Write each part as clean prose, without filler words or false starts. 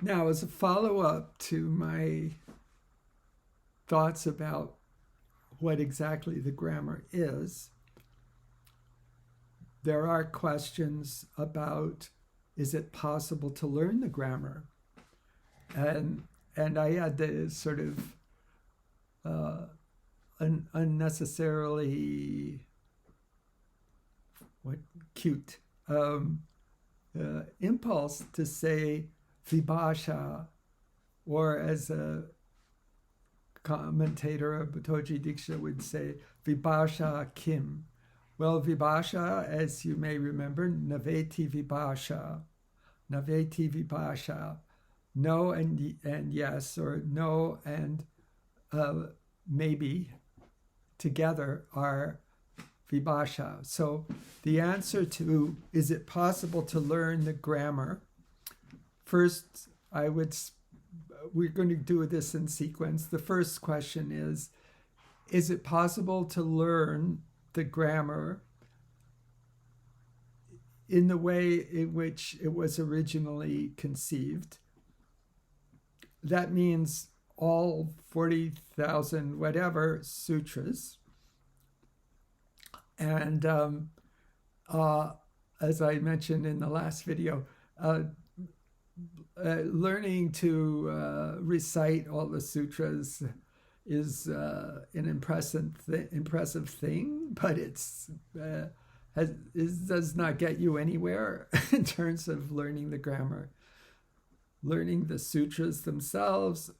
Now, as a follow-up to my thoughts about what exactly the grammar is, there are questions about, is it possible to learn the grammar? And I had to sort of unnecessarily cute impulse to say vibhasha, or as a commentator of Bhatoji Diksha would say, vibhasha kim. Well, vibhasha, as you may remember, naveti vibhasha, no and yes, or no and maybe together are vibhasha. So the answer to, is it possible to learn the grammar? First, we're going to do this in sequence. The first question is it possible to learn the grammar in the way in which it was originally conceived? That means all 40,000 whatever sutras. And as I mentioned in the last video, learning to recite all the sutras is an impressive thing, but it does not get you anywhere in terms of learning the grammar. Learning the sutras themselves,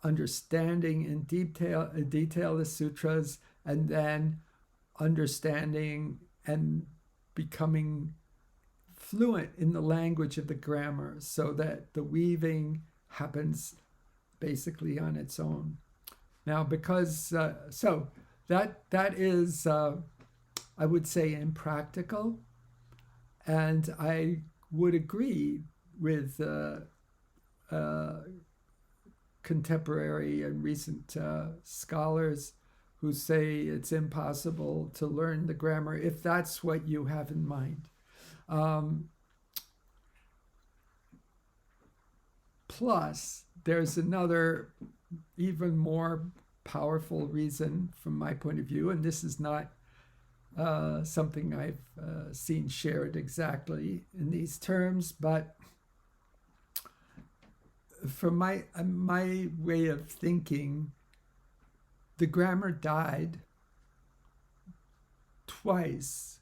understanding in detail the sutras, and then understanding and becoming fluent in the language of the grammar, so that the weaving happens basically on its own. Now, because so that is, I would say, impractical, and I would agree with contemporary and recent scholars who say it's impossible to learn the grammar, if that's what you have in mind. Plus, there's another even more powerful reason from my point of view, and this is not something I've seen shared exactly in these terms, but from my way of thinking, the grammar died twice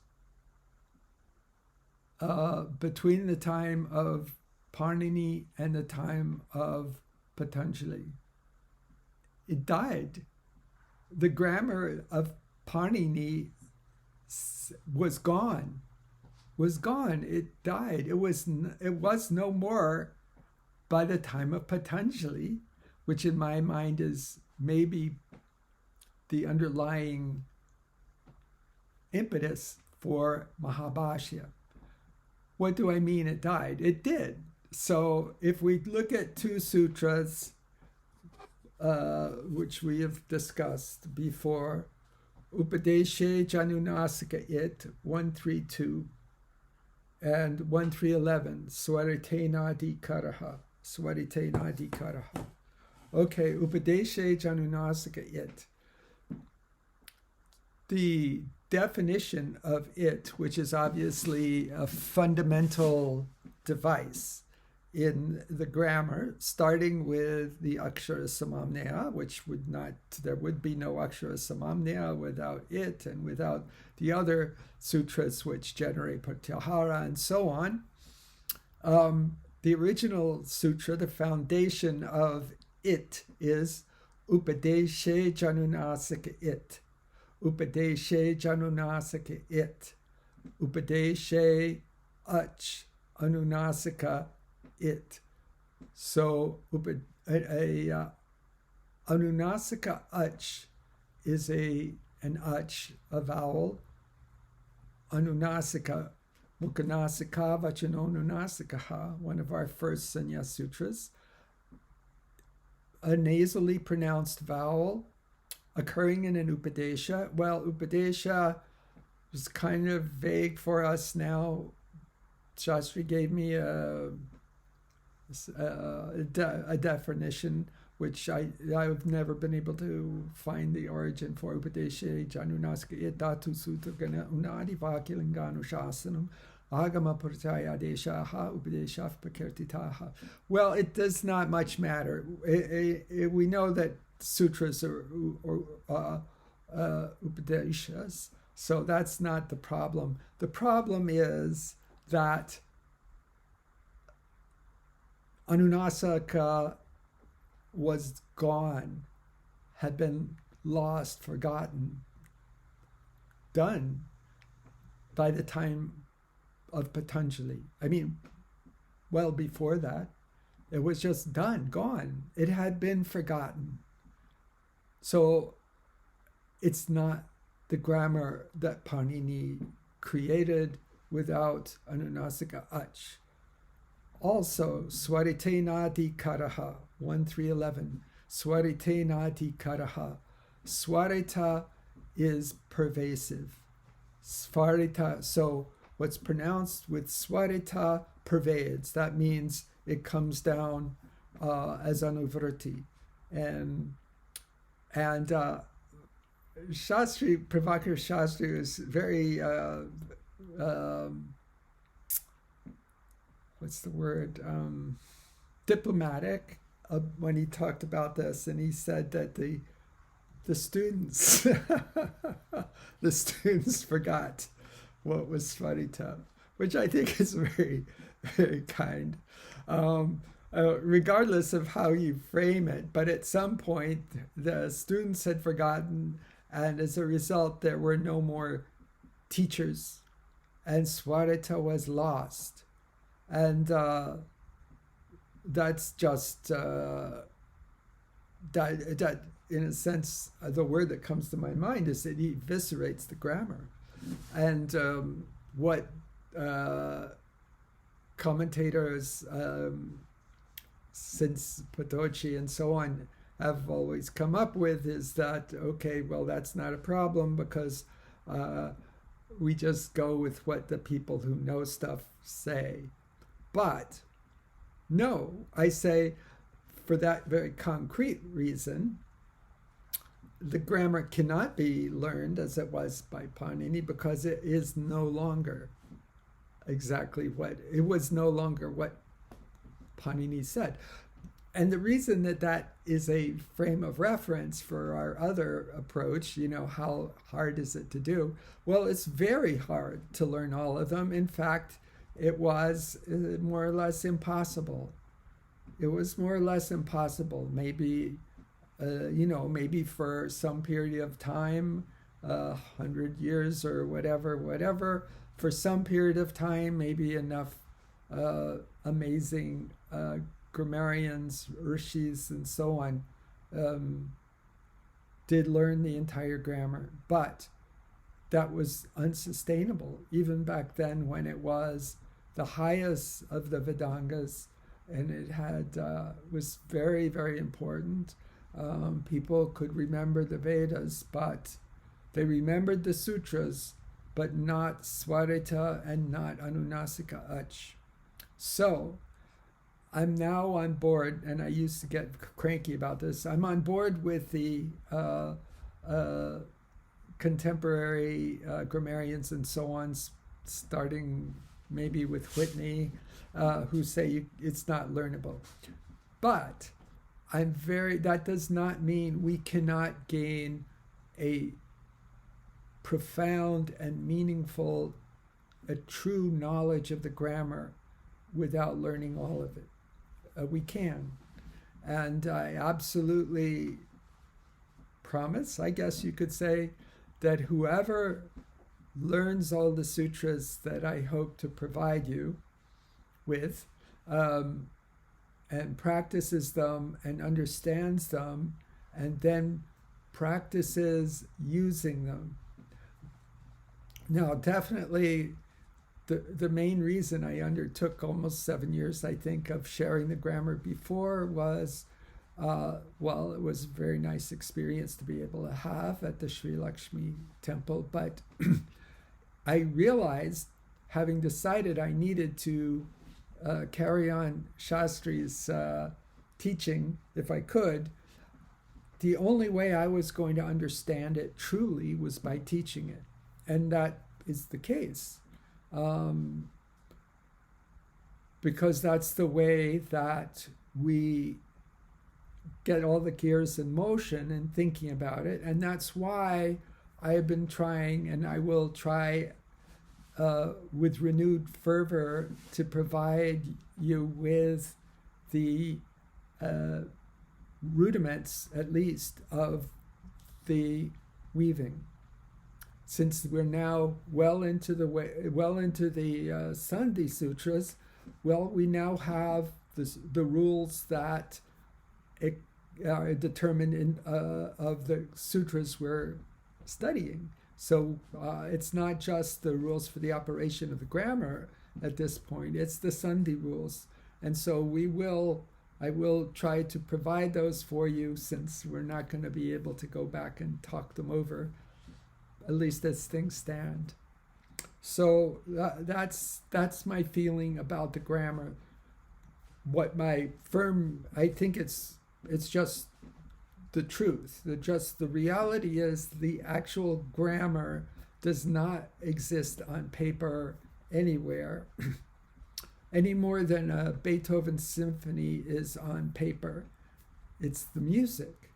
between the time of Panini and the time of Patanjali. It died. The grammar of Panini was gone. It died. It was no more by the time of Patanjali, which in my mind is maybe the underlying impetus for Mahabhashya. What do I mean it died? It did. So if we look at two sutras, which we have discussed before, Upadeshe Janunasika It 132 and 1311, Swaritena Adhikaraha. Okay, Upadeshe Janunasika It. The definition of it, which is obviously a fundamental device in the grammar, starting with the Akshara Samamnaya, there would be no Akshara Samamnaya without it and without the other sutras which generate Pratyahara and so on. The original sutra, the foundation of it, is Upadeshe Janunasika It. Upadeshe Janunasika It. Upadeshe Ach Anunasika It. So Anunasika Ach is an Ach, a vowel. Anunasika, Mukhanasika Vachanonunasikaha, one of our first Sannyas sutras. A nasally pronounced vowel occurring in an Upadesha. Well, Upadesha is kind of vague for us now. Shastri gave me a a definition which I've never been able to find the origin for. Upadeshe Janunasaka Edatu Sutragana Unadi Vakilinganu Shasanam Agama Purtaya Deshaha Upadesha Pakirtitaha. Well, it does not much matter. We know that sutras are Upadeshas, so that's not the problem. The problem is that Anunasaka was gone, had been lost, forgotten, done by the time of Patanjali. I mean, well before that, it was just done, gone. It had been forgotten. So it's not the grammar that Panini created without Anunasaka Ach. Also, Swarite Nadi Karaha, 1.3.11. Swarite Nadi Karaha. Swarita is pervasive. Svarita, so what's pronounced with Swarita pervades. That means it comes down as anuvriti. And Shastri, Prabhakara Sastry is very what's the word? Diplomatic when he talked about this, and he said that the students the students forgot what was Svarita, which I think is very, very kind. Regardless of how you frame it, but at some point the students had forgotten, and as a result there were no more teachers, and Svarita was lost. And that's just that in a sense, the word that comes to my mind is that he eviscerates the grammar. And what commentators since Potoci and so on have always come up with is that, okay, well, that's not a problem because we just go with what the people who know stuff say. But no, I say for that very concrete reason, the grammar cannot be learned as it was by Panini because it is no longer exactly what, it was no longer what Panini said. And the reason that that is a frame of reference for our other approach, you know, how hard is it to do? Well, it's very hard to learn all of them. In fact, it was more or less impossible. It was more or less impossible. Maybe, maybe for some period of time, 100 years or whatever, for some period of time, maybe enough amazing grammarians, rishis, and so on did learn the entire grammar. But that was unsustainable, even back then when it was the highest of the Vedangas, and it had was very, very important. People could remember the Vedas, but they remembered the sutras, but not Svarita and not Anunasaka Ach. So I'm now on board, and I used to get cranky about this. I'm on board with the contemporary grammarians and so on, starting maybe with Whitney, who say it's not learnable. But that does not mean we cannot gain a profound and meaningful, a true knowledge of the grammar without learning all of it. We can. And I absolutely promise, I guess you could say, that whoever learns all the sutras that I hope to provide you with, and practices them and understands them, and then practices using them. Now, definitely, the main reason I undertook almost 7 years, I think, of sharing the grammar before was, it was a very nice experience to be able to have at the Sri Lakshmi temple, but I realized, having decided I needed to carry on Shastri's teaching if I could, the only way I was going to understand it truly was by teaching it. And that is the case. Because that's the way that we get all the gears in motion and thinking about it. And that's why I have been trying, and I will try with renewed fervor, to provide you with the rudiments, at least, of the weaving. Since we're now well into the Sandhi Sutras, we now have the rules that are determined of the sutras we're studying. So it's not just the rules for the operation of the grammar at this point, it's the Sandhi rules. And so I will try to provide those for you, since we're not going to be able to go back and talk them over, at least as things stand. So that's my feeling about the grammar. I think it's just the truth. The reality is the actual grammar does not exist on paper anywhere, any more than a Beethoven symphony is on paper. It's the music.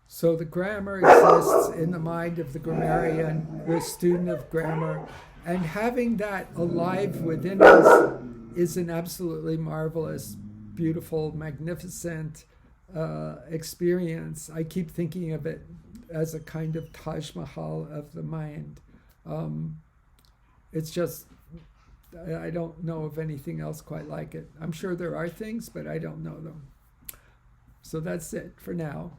So the grammar exists in the mind of the grammarian, the student of grammar, and having that alive within us is an absolutely marvelous, beautiful, magnificent experience. I keep thinking of it as a kind of Taj Mahal of the mind. It's just, I don't know of anything else quite like it. I'm sure there are things, but I don't know them. So that's it for now.